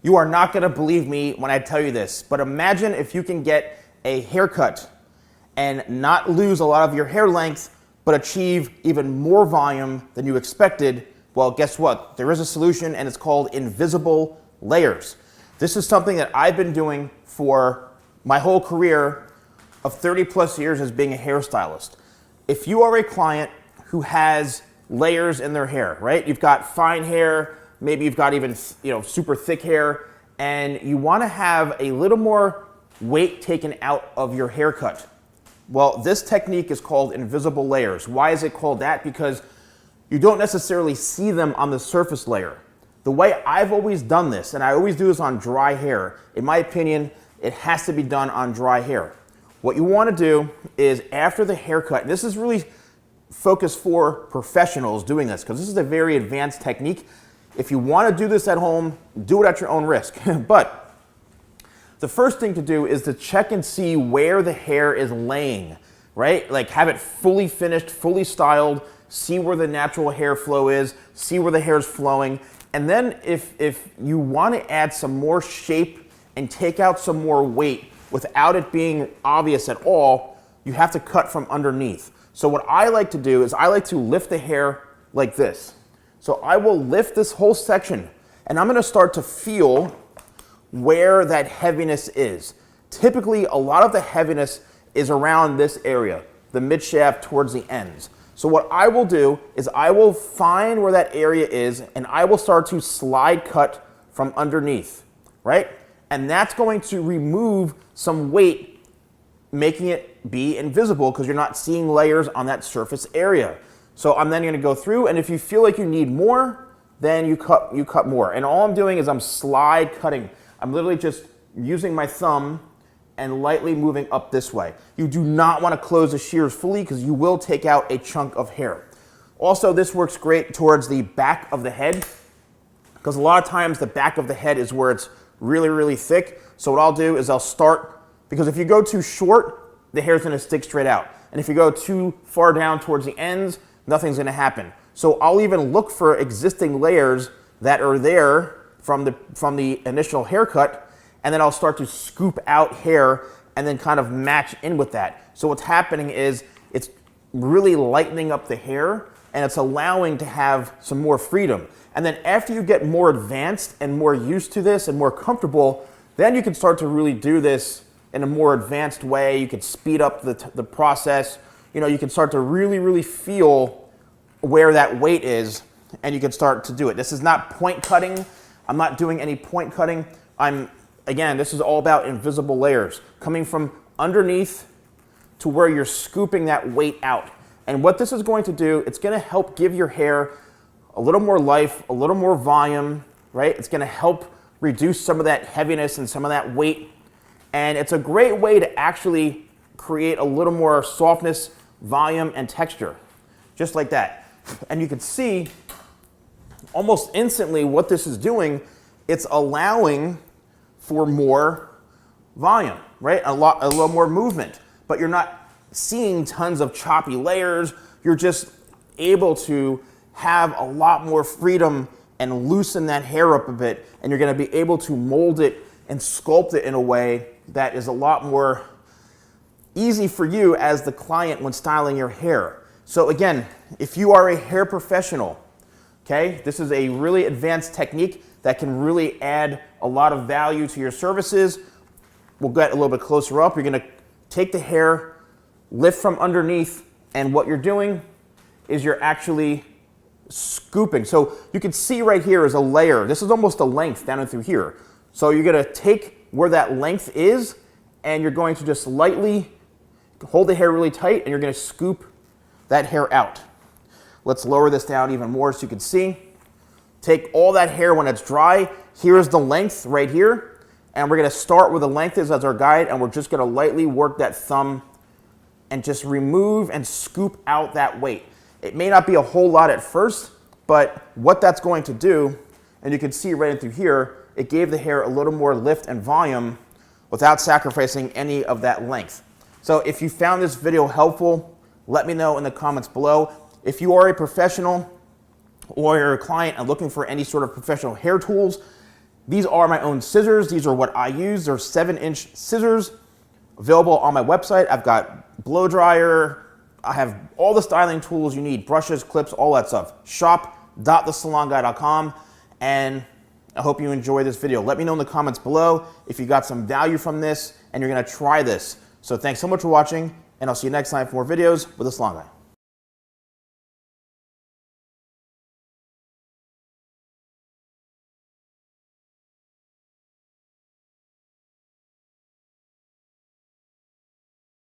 You are not gonna believe me when I tell you this, but imagine if you can get a haircut and not lose a lot of your hair length, but achieve even more volume than you expected. Well, guess what? There is a solution, and it's called invisible layers. This is something that I've been doing for my whole career of 30 plus years as being a hairstylist. If you are a client who has layers in their hair, right? You've got fine hair, maybe you've got even super thick hair, and you want to have a little more weight taken out of your haircut. Well, this technique is called invisible layers. Why is it called that? Because you don't necessarily see them on the surface layer. The way I've always done this, and I always do this on dry hair, in my opinion, it has to be done on dry hair. What you want to do is after the haircut, this is really focused for professionals doing this because this is a very advanced technique. If you want to do this at home, do it at your own risk. But the first thing to do is to check and see where the hair is laying, right? Like have it fully finished, fully styled, see where the natural hair flow is, see where the hair is flowing. And then if you want to add some more shape and take out some more weight without it being obvious at all, you have to cut from underneath. So what I like to do is I like to lift the hair like this. So I will lift this whole section and I'm going to start to feel where that heaviness is. Typically, a lot of the heaviness is around this area, the mid shaft towards the ends. So what I will do is I will find where that area is and I will start to slide cut from underneath, right? And that's going to remove some weight, making it be invisible because you're not seeing layers on that surface area. So I'm then going to go through, and if you feel like you need more, then you cut more. And all I'm doing is I'm slide cutting. I'm literally just using my thumb and lightly moving up this way. You do not want to close the shears fully because you will take out a chunk of hair. Also, this works great towards the back of the head because a lot of times the back of the head is where it's really, really thick. So what I'll do is I'll start, because if you go too short, the hair's going to stick straight out. And if you go too far down towards the ends, nothing's going to happen. So I'll even look for existing layers that are there from the initial haircut, and then I'll start to scoop out hair and then kind of match in with that. So what's happening is it's really lightening up the hair and it's allowing to have some more freedom. And then after you get more advanced and more used to this and more comfortable, then you can start to really do this in a more advanced way. You can speed up the process. You can start to really, really feel where that weight is, and you can start to do it. This is not point cutting. I'm not doing any point cutting. Again, this is all about invisible layers, coming from underneath to where you're scooping that weight out. And what this is going to do, it's going to help give your hair a little more life, a little more volume, right? It's going to help reduce some of that heaviness and some of that weight. And it's a great way to actually create a little more softness, volume, and texture, just like that. And you can see almost instantly what this is doing. It's allowing for more volume, right? A little more movement, but you're not seeing tons of choppy layers. You're just able to have a lot more freedom and loosen that hair up a bit, and you're going to be able to mold it and sculpt it in a way that is a lot more easy for you as the client when styling your hair. So again, if you are a hair professional, okay, this is a really advanced technique that can really add a lot of value to your services. We'll get a little bit closer up. You're going to take the hair, lift from underneath, and what you're doing is you're actually scooping. So you can see right here is a layer. This is almost a length down and through here. So you're going to take where that length is, and you're going to just lightly hold the hair really tight, and you're going to scoop that hair out. Let's lower this down even more so you can see. Take all that hair when it's dry. Here's the length right here. And we're going to start where the length is as our guide, and we're just going to lightly work that thumb and just remove and scoop out that weight. It may not be a whole lot at first, but what that's going to do, and you can see right in through here, it gave the hair a little more lift and volume without sacrificing any of that length. So if you found this video helpful, let me know in the comments below. If you are a professional or you're a client and looking for any sort of professional hair tools, These are my own scissors. These are what I use. They're 7-inch scissors available on my website. I've got blow dryer. I have all the styling tools you need, brushes, clips, all that stuff. Shop.thesalonguy.com. And I hope you enjoy this video. Let me know in the comments below if you got some value from this and you're gonna try this. So thanks so much for watching, and I'll see you next time for more videos with The Salon Guy.